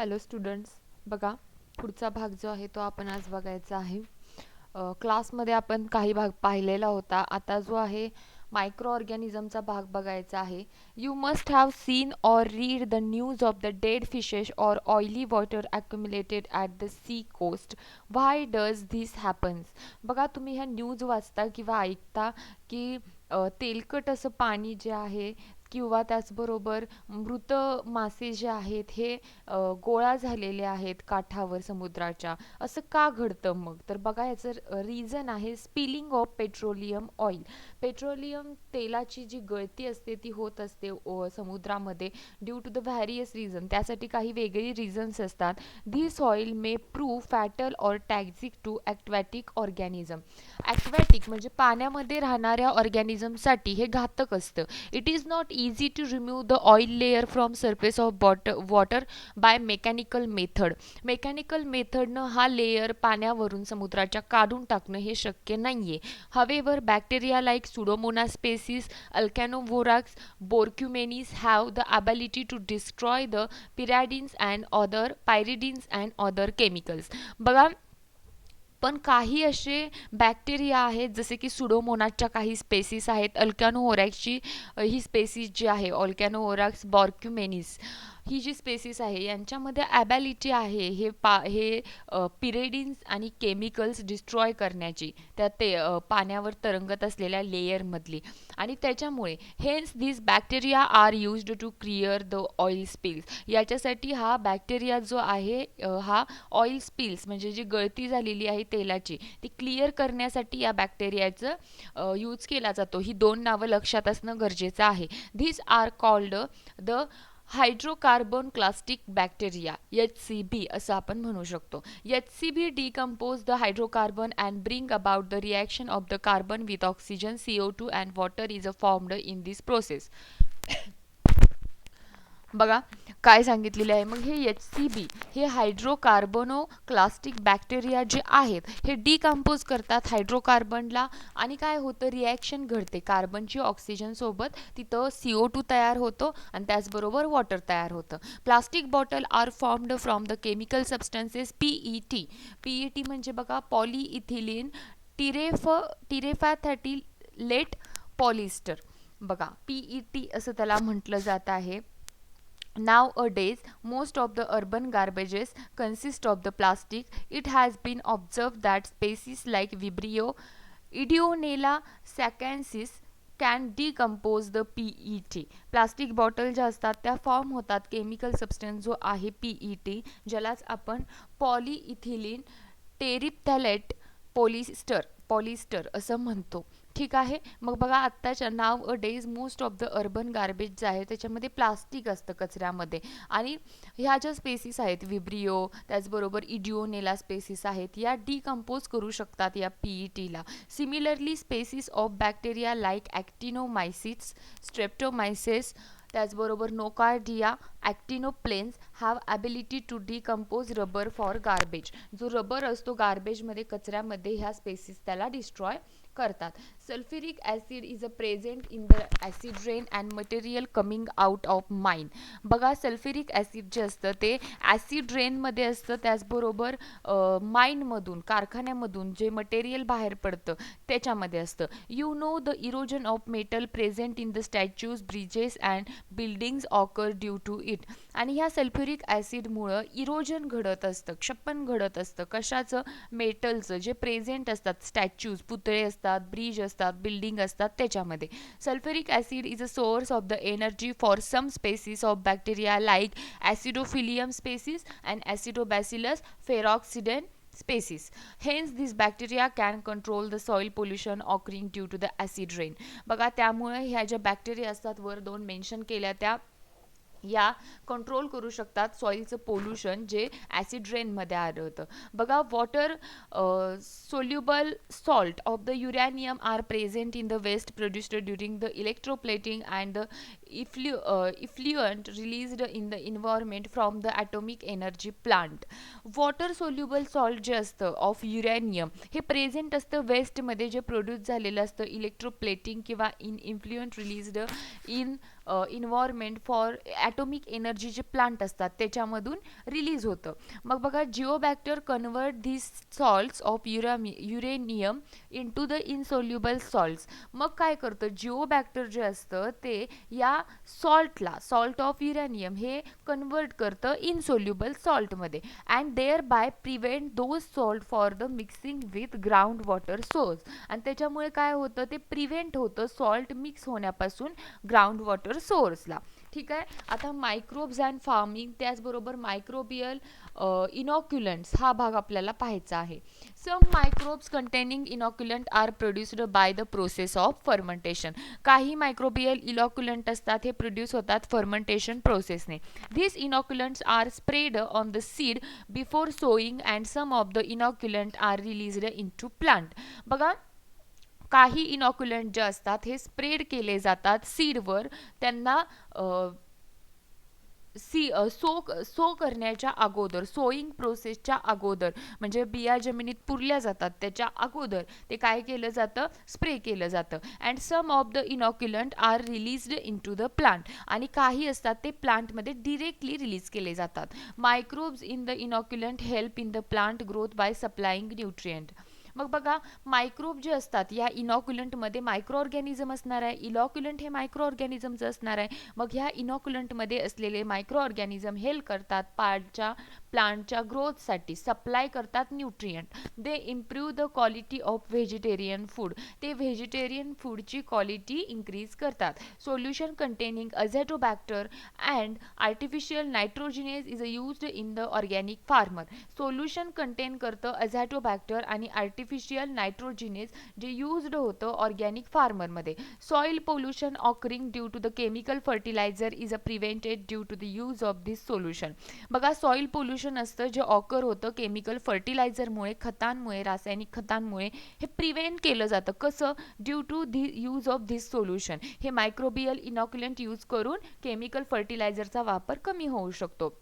Hello students. बघा, पुढचा भाग जो आहे तो आपण आज बघायचा आहे. क्लासमध्ये आपण काही भाग पाहिलेला होता. आता जो आहे मायक्रो ऑर्गॅनिझमचा भाग बघायचा आहे. You must have seen or read the news of the dead fishes or oily water accumulated at the sea coast. Why does this happens? बघा, तुम्ही ह्या न्यूज वाचता किंवा ऐकता की तेलकट असं पाणी जे आहे किंवा त्याचबरोबर मृत मासे जे आहेत हे गोळा झालेले आहेत काठावर समुद्राच्या. असं का घडतं मग? तर बघा, याचं रिझन आहे spilling of petroleum oil. Petroleum तेलाची जी गळती असते ती होत असते समुद्रामध्ये due to the various reason. त्यासाठी काही वेगळी रिझन्स असतात. This oil may prove fatal or toxic to aquatic organism. Aquatic म्हणजे पाण्यामध्ये राहणाऱ्या ऑर्गॅनिझमसाठी हे घातक असतं. It is not easy to remove the oil layer from surface of water by mechanical method. Mechanical मेथडनं हा लेयर पाण्यावरून समुद्राच्या काढून टाकणं हे शक्य नाहीये. हवेवर bacteria like pseudomonas species, alcanivorax, borkumensis have the ability to destroy the pyridines and other chemicals. बघा, पण काही असे बॅक्टेरिया आहेत जसे की सुडोमोनासच्या काही स्पेसीस आहेत. अल्कॅनोहोरॅक्सची ही स्पेसीस जी आहे, ऑल्कॅनोहोरॅक्स बॉर्क्युमेनिस, ही जी स्पेसीस आहे यांच्यामध्ये ॲबॅलिटी आहे हे पिरेडिन्स आणि केमिकल्स डिस्ट्रॉय करण्याची, त्या ते पाण्यावर तरंगत असलेल्या लेयरमधली. आणि त्याच्यामुळे hence this bacteria are used to clear the oil spills. याच्यासाठी हा बॅक्टेरिया जो आहे हा ऑइल स्पिल्स म्हणजे जी गळती झालेली आहे तेलाची ती क्लिअर करण्यासाठी या बॅक्टेरियाचं यूज केला जातो. ही दोन नावं लक्षात असणं गरजेचं आहे. These are called the hydrocarbon clastic bacteria, HCB असं आपण म्हणू शकतो. HCB decompose the hydrocarbon and bring about the reaction of the carbon with oxygen, CO2 and water is formed in this process. बघा काय सांगितलेले आहे. मग हे HCB हे हायड्रोकार्बनो क्लास्टिक बॅक्टेरिया जे आहेत हे डिकम्पोज करतात हायड्रोकार्बनला. आणि काय होतं, रिॲक्शन घडते कार्बनची ऑक्सिजन सोबत, तिथं CO2 तयार होतो आणि त्याचबरोबर वॉटर तयार होतं. Plastic bottle are formed from the chemical substances PET. PET म्हणजे बघा पॉलीइथिलीन टिरेफॅथॅटिलेट पॉलिस्टर. बघा, PET असं त्याला म्हटलं जात आहे. Nowadays, most of the urban garbages consist of the plastic. It has been observed that species like Vibrio, Ideonella saccensis can decompose the PET. Plastic bottle ज्या असतात त्या फॉर्म होतात केमिकल सबस्टन्स जो आहे PET, ज्यालाच आपण पॉलीइथिलीन टेरिप्थॅलेट पॉलिस्टर असं म्हणतो. ठीक आहे. मग बघा, आत्ताच्या nowadays most of the urban garbage जे आहे त्याच्यामध्ये प्लास्टिक असतं कचऱ्यामध्ये. आणि ह्या ज्या स्पेसीस आहेत विब्रिओ त्याचबरोबर इडिओनेला स्पेसीस आहेत या डिकम्पोज करू शकतात या PETला. Similarly species of bacteria like actinomycetes, streptomyces त्याचबरोबर nocardia, actinoplanes have ability to decompose rubber for garbage. जो रबर असतो गार्बेजमध्ये कचऱ्यामध्ये ह्या स्पेसीस त्याला डिस्ट्रॉय करतात. Sulphuric acid is a present in the acid rain and material coming out of mine. बघा, sulphuric acid जे असतं ते ॲसिड रेनमध्ये असतं, त्याचबरोबर माइनमधून कारखान्यामधून जे मटेरियल बाहेर पडतं त्याच्यामध्ये असतं. You know the erosion of metal present in the statues, bridges and buildings occur due to it. आणि ह्या सल्फ्युरिक ॲसिडमुळं इरोजन घडत असतं, क्षपण घडत असतं. कशाचं? मेटलचं, जे प्रेझेंट असतात स्टॅच्यूज, पुतळे असतात, ब्रिज असतात, बिल्डिंग असतात त्याच्यामध्ये. Sulphuric acid is a source of the energy for some species of bacteria like acidophilium species and acidobacillus ferrooxidans species. Hence, this bacteria can control the soil pollution occurring due to the acid rain. बघा, त्यामुळे ह्या ज्या bacteria असतात वर दोन mention केल्या त्या या कंट्रोल करू शकतात सॉईलचं पोल्युशन जे ॲसिड रेनमध्ये आलं होतं. बघा, water soluble salt of the uranium are present in the waste produced during the electroplating and the effluent released in the environment from the atomic energy plant. Water soluble salt जे असतं of uranium हे present असतं वेस्टमध्ये जे produce झालेलं असतं electroplating किंवा influent released in environment for atomic energy जे plant असतात त्याच्यामधून रिलीज होतं. मग बघा Geobacter convert this salts of uranium into the insoluble salts. मग काय करतं जिओबॅक्टर जे असतं ते या सॉल्टला सॉल्ट ऑफ युरेनियम हे कन्वर्ट करतं इनसोल्युबल सॉल्टमध्ये and thereby prevent those salt for the mixing with ground water source. आणि त्याच्यामुळे काय होतं ते प्रिव्हेंट होतं सॉल्ट मिक्स होण्यापासून ग्राउंड वॉटर सोर्सला. ठीक आहे. आता मायक्रोब्स अँड फार्मिंग त्याचबरोबर मायक्रोबियल इनॉक्युलंट्स हा भाग आपल्याला पाहायचा आहे. Some microbes containing inoculant are produced by the process of fermentation. काही मायक्रोबियल इनॉक्युलंट असतात हे प्रोड्यूस होतात फर्मेंटेशन प्रोसेसने. This inoculants are spread on the seed before sowing and some of the inoculant are released into plant. बघा काही इनॉक्युलंट जे असतात हे स्प्रेड केले जातात सीडवर त्यांना सो करण्याच्या अगोदर सोईंग प्रोसेसच्या अगोदर म्हणजे बिया जमिनीत पुरल्या जातात त्याच्या अगोदर ते काय केलं जातं स्प्रे केलं जातं. And some of the inoculant are released into the plant आणि काही असतात ते प्लांटमध्ये डिरेक्टली रिलीज केले जातात. Microbes in the inoculant help in the plant growth by supplying nutrient. मग बघा मायक्रोब जे असतात या इनॉक्युलंटमध्ये मायक्रो ऑर्गॅनिझम असणार आहे. इनॉक्युलंट हे मायक्रो ऑर्गॅनिझमचं असणार आहे. मग ह्या इनॉक्युलंटमध्ये असलेले मायक्रो ऑर्गॅनिझम हेल्प करतात प्लांटच्या ग्रोथसाठी सप्लाय करतात nutrient. They improve the quality of vegetarian food. ते व्हेजिटेरियन फूडची क्वालिटी इंक्रीज करतात. Solution containing Azotobacter and artificial nitrogenase is used in the organic farmer. Solution contain करतं अझॅटोबॅक्टर आणि आर्टिफिशियल नायट्रोजिनेज जे यूज्ड होतं ऑर्गॅनिक फार्मरमध्ये. Soil pollution occurring due to the chemical fertiliser is prevented due to the use of this solution. बघा soil pollution असतं जे occur होतं chemical फर्टिलायझरमुळे खतांमुळे रासायनिक खतांमुळे हे प्रिव्हेंट केलं जातं. कसं due to the use of this solution. हे मायक्रोबियल इनॉक्युलंट यूज करून केमिकल फर्टिलायझरचा वापर कमी होऊ शकतो.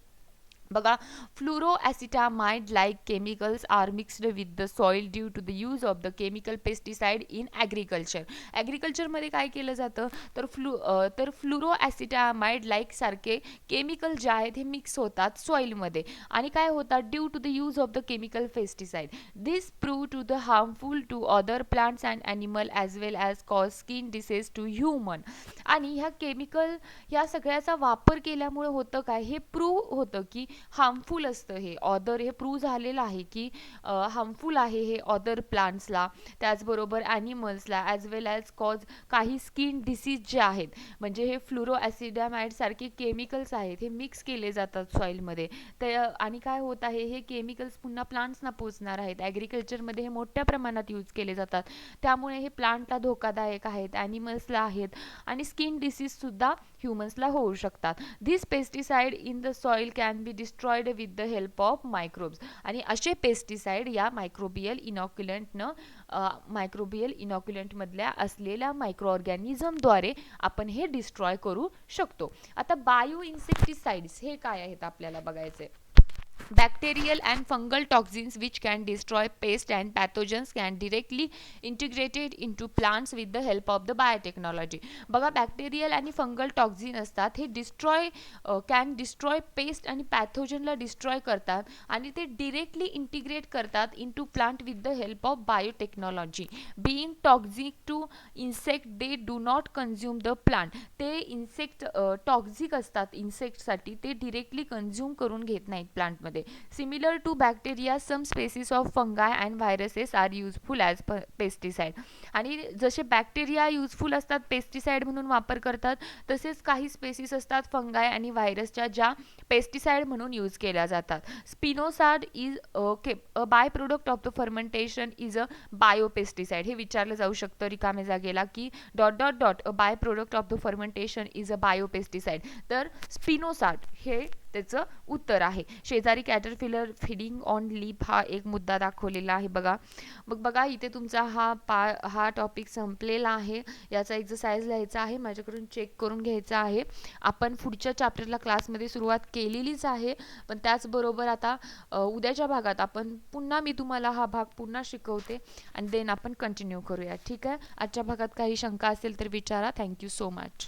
बघा fluoroacetamide like chemicals are mixed with the soil due to the use of the chemical pesticide in agriculture. ॲग्रिकल्चरमध्ये काय केलं जातं तर फ्लोरोॲसिटामाइड लाईक सारखे केमिकल जे आहेत हे मिक्स होतात सॉइलमध्ये आणि काय होतात due to the use of the chemical pesticide. This prove to the harmful to other plants and animal as well as cause skin disease to human. आणि ह्या केमिकल ह्या सगळ्याचा वापर केल्यामुळे होतं काय हे प्रूव्ह होतं की हार्मफुल असतं हे ऑदर हे प्रूव्ह झालेलं आहे की हार्मफुल आहे हे ऑदर प्लांट्सला त्याचबरोबर ॲनिमल्सला ॲज वेल ॲज कॉज काही स्किन डिसीज जे आहेत म्हणजे हे फ्लोरोॲसिडामाइड सारखे केमिकल्स आहेत हे मिक्स केले जातात सॉईलमध्ये ते आणि काय होत आहे हे केमिकल्स पुन्हा प्लांट्सना पोचणार आहेत. ॲग्रिकल्चरमध्ये हे मोठ्या प्रमाणात यूज केले जातात त्यामुळे हे प्लांटला धोकादायक आहेत ॲनिमल्सला आहेत आणि स्किन डिसीजसुद्धा ह्युमन्सला होऊ शकतात. This pesticide in the soil can be destroyed with the help of microbes. आणि असे पेस्टिसाइड या मायक्रोबियल इनॉक्युलंटमधल्या असलेल्या मायक्रो ऑर्गॅनिझमद्वारे आपण हे डिस्ट्रॉय करू शकतो. आता बायो इन्सेक्टिसाइड्स हे काय आहेत आपल्याला बघायचे. Bacterial and fungal toxins which can destroy pests and pathogens can directly integrated into plants with the help of the biotechnology. बघा बॅक्टेरियल आणि फंगल टॉक्झिन असतात हे कॅन डिस्ट्रॉय पेस्ट आणि पॅथोजनला डिस्ट्रॉय करतात आणि ते डिरेक्टली इंटिग्रेट करतात into plant with the help of biotechnology. Being toxic to insect they do not consume the plant. ते इन्सेक्ट टॉक्झिक असतात इन्सेक्टसाठी ते डिरेक्टली कन्झ्युम करून घेत नाहीत प्लांटमध्ये. Similar to bacteria, some species of fungi and viruses are useful as pesticide. आणि जसे बॅक्टेरिया युजफुल असतात पेस्टिसाइड म्हणून वापर करतात तसेच काही स्पेसीस असतात फंगाय आणि व्हायरसच्या ज्या पेस्टिसाइड म्हणून यूज केल्या जातात. Spinosad is a byproduct of the fermentation is a biopesticide. हे विचारलं जाऊ शकतं रिकामे जागेला की dot a byproduct of the fermentation is a biopesticide. तर स्पिनोसाड हे त्याचं उत्तर आहे. शेजारी कॅटरपिलर फीडिंग ऑन लीफ हा एक मुद्दा दाखवलेला आहे बघा. मग बघा इथे तुमचा हा टॉपिक संपलेला आहे. याचा एक्सरसाइज लिहायचा आहे, माझ्याकडून चेक करून घ्यायचा आहे. आपण पुढच्या चॅप्टरला क्लासमध्ये सुरुवात केलेलीच आहे, पण त्याचबरोबर आता उद्याच्या भागात आपण पुन्हा मी तुम्हाला हा भाग पुन्हा शिकवते आणि देन आपण कंटिन्यू करूया. ठीक आहे. आजच्या भागात काही शंका असेल तर विचारा. Thank you so much.